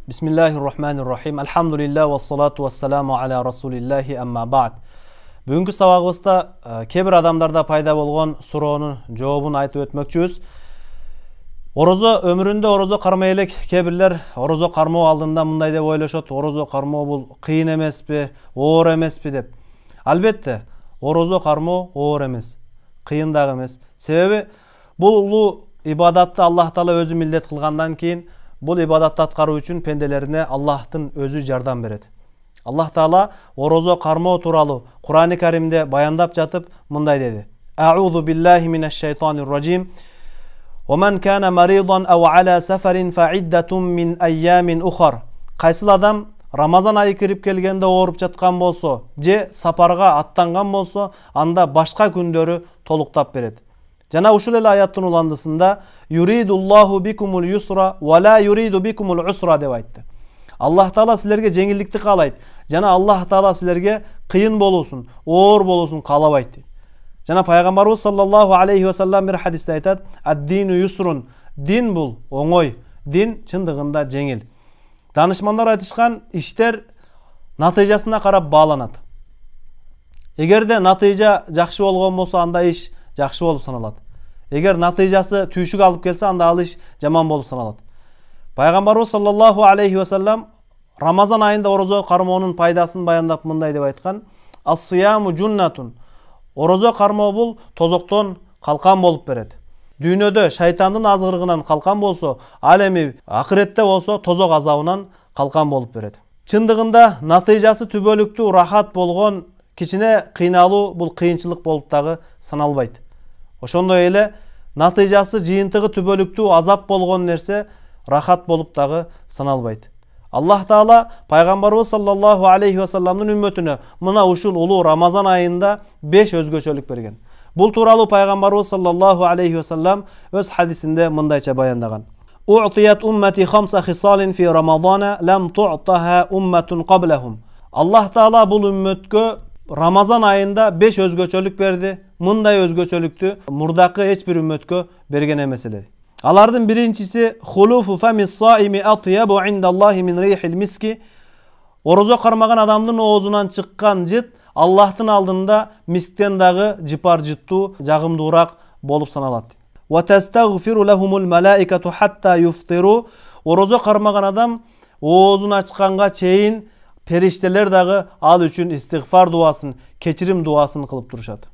Bismillahirrahmanirrahim. Elhamdülillah ve salatu ve selamu ala Rasulillahi amma ba'd. Бүгүнкү сабагыбызда кээ бир адамдарда пайда болгон суроонун жообун айтып өтмөкчүбүз. Орозо өмүрүндө орозо кармай элек кээ бирлер орозо кармоо алдында мындай деп ойлошот: орозо кармоо бул кыйын эмеспи, оор эмеспи деп. Албетте, орозо кармоо оор эмес, кыйын дагы эмес. Себеби бул улуу ибадатты Аллах Таала өзү милдет кылгандан кийин бул ибадатты аткаруу үчүн пенделерине Аллахтын өзү жардам берет. Аллах Таала орозо кармоо тууралуу Кур'ан-ы Каримде баяндап жатып мындай деди: А'удhu billahi minashshaytanirrajim. وَمَنْ كَانَ مَرِيضًا أَوْ عَلَى سَفَرٍ فَعِدَّةٌ مِنْ أَيَّامٍ أُخَرَ. Кайсыл адам Рамазан айы кирип келгенде ооруп жаткан болсо, же сапарга аттанган болсо, анда башка күндөрү толуктап берет. Жана ушул эле аяттын уландысында юридуллаху бикумул юсра ва ла юриду бикумул усра деп айтты. Аллах Таала силерге жеңилдикти каалайт, жана Аллах Таала силерге кыйын болуусун, оор болуусун каалабайт. Жана пайгамбарыбыз саллаллаху алейхи ва саллам бир хадисте айтат: "Ад-дину юсрун." Дин бул оңой, дин чындыгында жеңил. Данышмандар айтышкан иштер натыйжасына карап бааланат. Эгерде натыйжа жакшы болгон болсо, анда иш жакшы болуп саналат. Эгер натыйжасы түйшүк алып келсе, анда ал иш жаман болуп саналат. Пайгамбарыбыз саллаллаху алейхи ва саллам Рамазан айында орозо кармоонун пайдасын баяндап мындай деп айткан: "Ас-сияму джуннатун." Орозо кармоо бул тозоктон калкан болуп берет. Дүйнөдө шайтандын азгырыгынан калкан болсо, ал эми акыретте болсо тозок азабынан калкан болуп берет. Чындыгында натыйжасы түбөлүктүү рахат болгон кичине кыйналуу бул кыйынчылык болуп дагы саналбайт. Ошондой эле натыйжасы жыйынтыгы түбөлүктүү азап болгон нерсе рахат болуп дагы саналбайт. Аллах Таала пайгамбарыбыз саллаллаху алейхи ва салламдын үммөтүнө мына ушул улуу Рамазан айында 5 өзгөчөлүк берген. Бул тууралуу пайгамбарыбыз саллаллаху алейхи ва саллам өз хадисинде мындайча баяндаган: "У'тият уммати хамса хисалин фи Рамазана лам ту'таха умматун qablahum." Аллах Таала бул үммөткө Рамазан айында 5 өзгөчөлүк берди. Мындай өзгөчөлүктү мурдакы эч бир үммөткө берген эмес эле. Алардын биринчиси хулуфу фамис саими атьябу индаллахи мин рихил миски. Орозо кармаган адамдын оозунан чыккан жыт Аллахтын алдында мисктен дагы жыпар жыттуу, жагымдуураак болуп саналат. Ва тастагфиру лахумул малаикату хатта юфтиру. Орозо кармаган адам оозун ачканга чейин периштелер дагы ал үчүн истигфар дуасын, кечирим дуасын кылып турушат.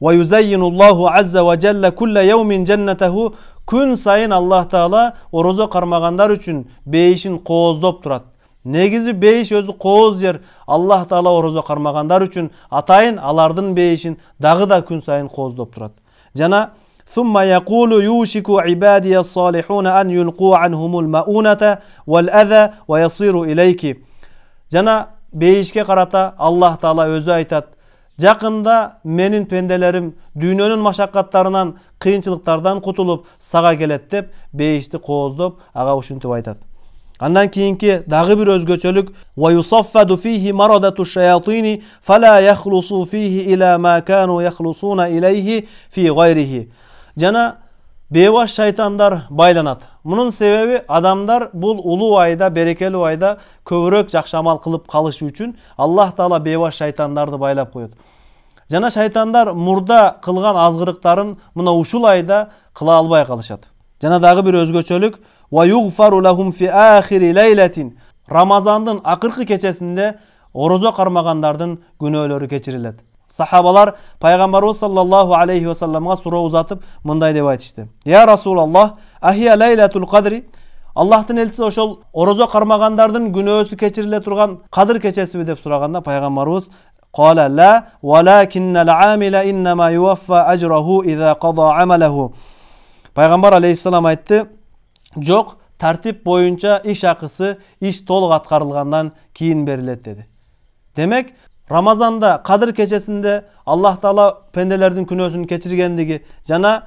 وَيُزَيِّنُ اللّٰهُ عَزَّ وَجَلَّ كُلَّ يَوْمٍ جَنَّتَهُ. Күн сайын Аллах Таала орозо кармагандар үчүн бейишин кооздоп турат. Негизи бейиш өзү кооз жер. Аллах Таала орозо кармагандар үчүн атайын алардын бейишин дагы да күн сайын кооздоп турат. Жана ثُمَّ يَقُولُ يُوشِكُ عِبَادِيَ الصَّالِحُونَ أَنْ يُلْقُوا عَنْهُمُ الْمَؤُونَةَ وَالْأَذَى وَيَصِيرُ إِلَيْكِ. Жана бейишке карата Аллах Таала өзү айтат: "Жакында менин пенделерим дүйнөнүн машаккаттарынан, кыйынчылыктардан кутулуп сага келет" деп бейишти кооздоп ага ушинтип айтат. Андан кийинки дагы бир өзгөчөлүк: "Ва юсаффаду фиhi марадату шаятини фала яхлусу фиhi ила ма кану яхлусуна илейхи фи гайрихи." Жана бейбаш шайтандар байланат. Мунун себеби адамдар бул улуу айда, берекелүү айда көбүрөөк жакшы амал кылып калыш үчүн Аллах Таала бейбаш шайтандарды байлап коет. Жана шайтандар мурда кылган азгырыктарын мына ушул айда кыла албай калышат. Жана дагы бир өзгөчөлүк: "Ва югфару лахум фи ахири лейлатин." Рамазандын акыркы кечесинде орозо кармагандардын күнөөлөрү кечирилет. Сахабалар пайгамбарыбыз саллаллаху алейхи ва салламга суроо узатып мындай деп айтышты: "Я Расулаллах, ахия лейлатул кадри?" Аллахтын элчиси ошол орозо кармагандардын күнөөсү кечириле турган кадыр кечесиби деп сураганда пайгамбарыбыз: "Кала ла, валакиннал амила иннама юваффа ажраху иза када амалаху." Пайгамбар алейхиссалам айтты: "Жок, тартип боюнча иш акысы иш толук аткарылгандан кийин берилет" деди. Демек, Рамазанда кадыр кечесинде Аллах Таала пенделердин күнөөсүн кечиргендиги жана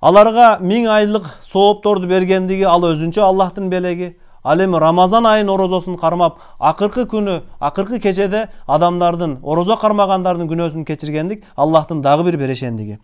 аларга 1000 айлык соопторду бергендиги ал өзүнчө Аллахтын белеги. Ал эми Рамазан айын орозосун кармап, акыркы күнү, акыркы кечеде адамдардын, орозо кармагандардын күнөөсүн кечиргендик Аллахтын дагы бир берешендиги.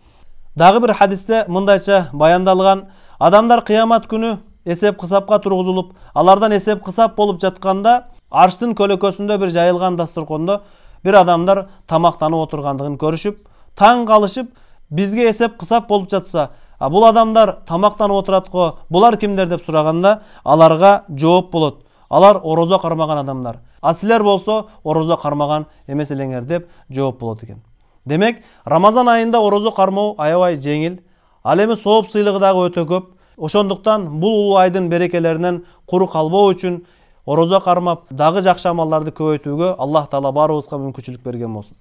Дагы бир хадисте мындайча баяндалган: адамдар кыямат күнү эсеп кысапка тургузулуп, алардан эсеп кысап болуп жатканда, арштын көлөкөсүндө бир жайылган дасторкондо бир адамдар тамактанып отургандыгын көрүшүп, таң калышып, бизге эсеп кысап болуп жатса, бул адамдар тамактанып отурат го, булар кимдер деп сураганда, аларга жооп болот. Алар орозо кармаган адамдар. Силер болсо орозо кармаган эмес элеңер деп жооп болот экен. Демек, Рамазан айында орозо кармоо аябай жеңил, ал эми сооп сыйлыгы дагы өтө көп. Ошондуктан бул улуу айдын берекелеринен куру калбоо үчүн орозо кармап, дагы жакшы амалдарды көбөйтүүгө Аллах Таала баарыбызга мүмкүнчүлүк берген болсун.